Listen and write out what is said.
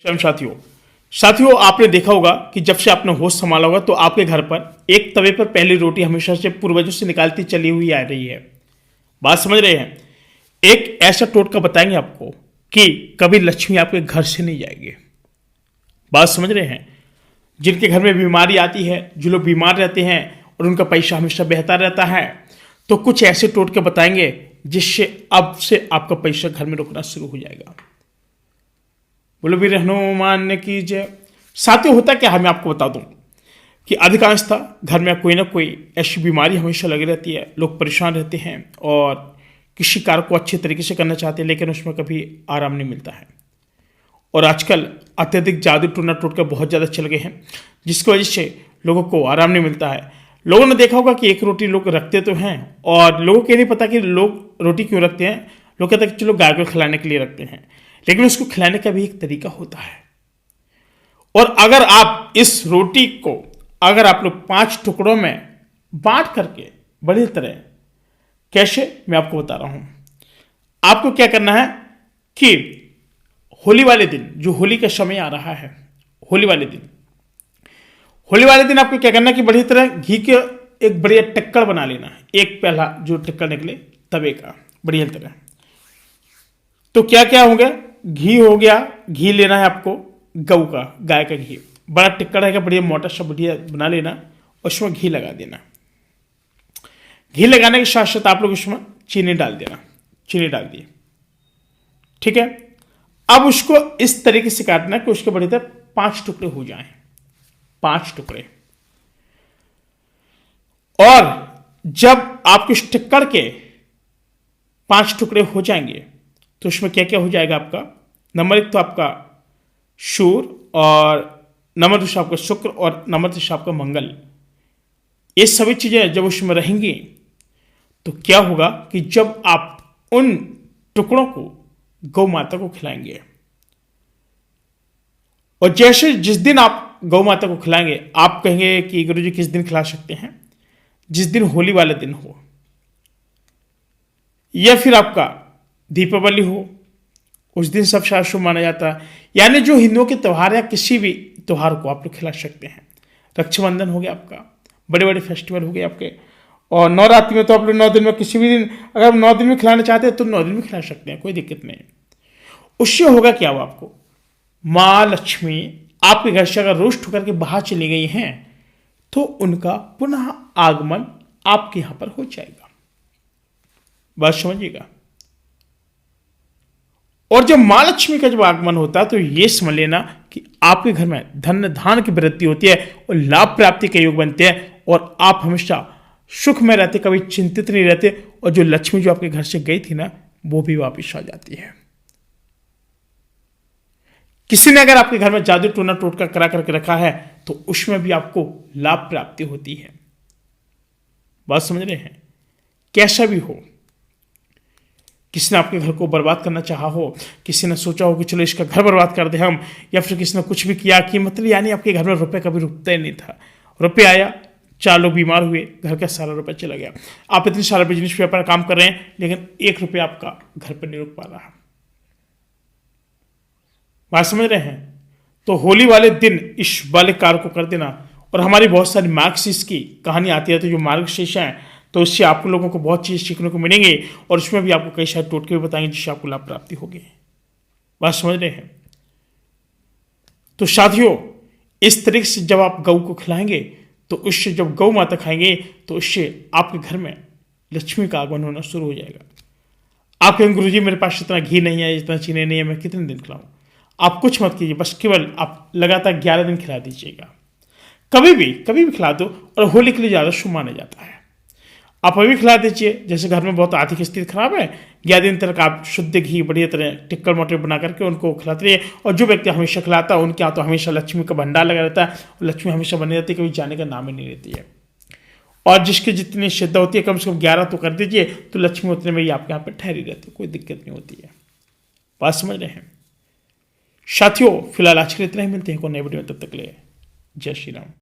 साथियों साथियों आपने देखा होगा कि जब से आपने होश संभाला होगा तो आपके घर पर एक तवे पर पहली रोटी हमेशा से पूर्वजों से निकालती चली हुई आ रही है। बात समझ रहे हैं। एक ऐसा टोटका बताएंगे आपको कि कभी लक्ष्मी आपके घर से नहीं जाएगी। बात समझ रहे हैं। जिनके घर में बीमारी आती है, जो लोग बीमार रहते हैं और उनका पैसा हमेशा बहता रहता है, तो कुछ ऐसे टोटके बताएंगे जिससे अब से आपका पैसा घर में रुकना शुरू हो जाएगा। बोलो वीर हनुमान ने कीजिए। साथियों होता क्या है, मैं आपको बता दूं कि अधिकांशतः घर में कोई ना कोई ऐसी बीमारी हमेशा लगी रहती है। लोग परेशान रहते हैं और किसी कार्य को अच्छे तरीके से करना चाहते हैं, लेकिन उसमें कभी आराम नहीं मिलता है। और आजकल अत्यधिक जादू टूना टोटके बहुत ज़्यादा चल गए हैं, जिसकी वजह से लोगों को आराम नहीं मिलता है। लोगों ने देखा होगा कि एक रोटी लोग रखते तो हैं और लोगों को नहीं पता कि लोग रोटी क्यों रखते हैं। लोग कहते हैं कि चलो गाय को खिलाने के लिए रखते हैं, लेकिन उसको खिलाने का भी एक तरीका होता है। और अगर आप इस रोटी को अगर आप लोग 5 टुकड़ों में बांट करके बड़ी तरह, कैसे मैं आपको बता रहा हूं। आपको क्या करना है कि होली वाले दिन, जो होली का समय आ रहा है, होली वाले दिन आपको क्या करना है कि बड़ी तरह घी के एक बढ़िया टक्कर बना लेना है। एक पहला जो टक्कर निकले तवे का बढ़िया तरह। तो क्या क्या हो गया, घी हो गया। घी लेना है आपको गऊ का, गाय का घी, बड़ा टिक्का रहेगा, बढ़िया मोटा सा बढ़िया बना लेना, उसमें घी लगा देना। घी लगाने के साथ साथ आप लोग उसमें चीनी डाल देना। चीनी डाल दिए, ठीक है। अब उसको इस तरीके से काटना कि उसके बढ़िया 5 टुकड़े हो जाएं, 5 टुकड़े। और जब आपके इस टिक्कड़ के 5 टुकड़े हो जाएंगे तो उसमें क्या क्या हो जाएगा आपका। नंबर 1 तो आपका सूर्य, और नंबर 2 आपका शुक्र, और नंबर 3 आपका मंगल। ये सभी चीजें जब उसमें रहेंगी तो क्या होगा कि जब आप उन टुकड़ों को गौ माता को खिलाएंगे, और जैसे जिस दिन आप गौ माता को खिलाएंगे, आप कहेंगे कि गुरु जी किस दिन खिला सकते हैं, जिस दिन होली वाले दिन हो, या फिर आपका दीपावली हो, उस दिन सब शास्त्र माना जाता है। यानी जो हिंदुओं के त्यौहार या किसी भी त्यौहार को आप लोग खिला सकते हैं। रक्षाबंधन हो गया आपका, बड़े बड़े फेस्टिवल हो गए आपके, और नवरात्रि में तो आप लोग 9 दिन में किसी भी दिन, अगर 9 दिन में खिलाना चाहते हैं तो 9 दिन में खिला सकते हैं, कोई दिक्कत नहीं। उससे होगा क्या, हो आपको माँ लक्ष्मी आपके घर से अगर रोस्ट होकर के बाहर चली गई हैं तो उनका पुनः आगमन आपके यहां पर हो जाएगा। बात समझिएगा। और जब मां लक्ष्मी का जब आगमन होता है तो यह समझ लेना कि आपके घर में धन धान की वृद्धि होती है और लाभ प्राप्ति के योग बनते हैं, और आप हमेशा सुख में रहते, कभी चिंतित नहीं रहते, और जो लक्ष्मी जो आपके घर से गई थी ना, वो भी वापस आ जाती है। किसी ने अगर आपके घर में जादू टोना टोटका करा करके रखा है तो उसमें भी आपको लाभ प्राप्ति होती है। बात समझ रहे हैं। कैसा भी हो, किसी ने आपके घर को बर्बाद करना चाहा हो, किसी ने सोचा हो कि चलो इसका घर बर्बाद कर दे हम, या फिर किसी ने कुछ भी किया कि मतलब यानी आपके घर में रुपए कभी रुकता ही नहीं था। रुपये आया, 4 लोग बीमार हुए, घर का सारा रुपया चला गया। आप इतने सारा बिजनेस व्यापार काम कर रहे हैं, लेकिन 1 रुपया आपका घर पर नहीं रुक पा रहा। बात समझ रहे हैं। तो होली वाले दिन इस वाले कार्य को कर देना। और हमारी बहुत सारी मार्गशीर्ष की कहानी आती है, तो जो मार्गशीर्ष हैं तो उससे आप लोगों को बहुत चीज़ सीखने को मिलेंगे, और उसमें भी आपको कई सारे टोटके भी बताएंगे जिससे आपको लाभ प्राप्ति होगी। बात समझ रहे हैं। तो साथियों, इस तरीके से जब आप गौ को खिलाएंगे तो उससे, जब गौ माता खाएंगे तो उससे आपके घर में लक्ष्मी का आगमन होना शुरू हो जाएगा। आप कहेंगे गुरु जी मेरे पास इतना घी नहीं है, इतना चीनी नहीं है, मैं कितने दिन खिलाऊं। आप कुछ मत कीजिए, बस केवल आप लगातार 11 दिन खिला दीजिएगा। कभी भी खिला दो, और होली के लिए ज़्यादा शुभ माना जाता है। आप अभी खिला दीजिए। जैसे घर में बहुत आर्थिक स्थिति खराब है, 11 दिन तक आप शुद्ध घी बढ़िया तरह टिक्कर मोटे बना करके उनको खिलाते रहिए। और जो व्यक्ति हमेशा खिलाता है उनके यहाँ तो हमेशा लक्ष्मी का भंडार लगा रहता है, और लक्ष्मी हमेशा बनी रहती है, कभी जाने का नाम ही नहीं रहती है। और जिसकी जितनी श्रद्धा होती है, कम से कम 11 तो कर दीजिए, तो लक्ष्मी उतने में ही आपके यहाँ पर ठहरी रहती है, कोई दिक्कत नहीं होती है। बात समझ रहे हैं। साथियों, फिलहाल आज के लिए इतना ही। मिलते हैं कोई नए वीडियो में, तब तक ले जय श्री राम।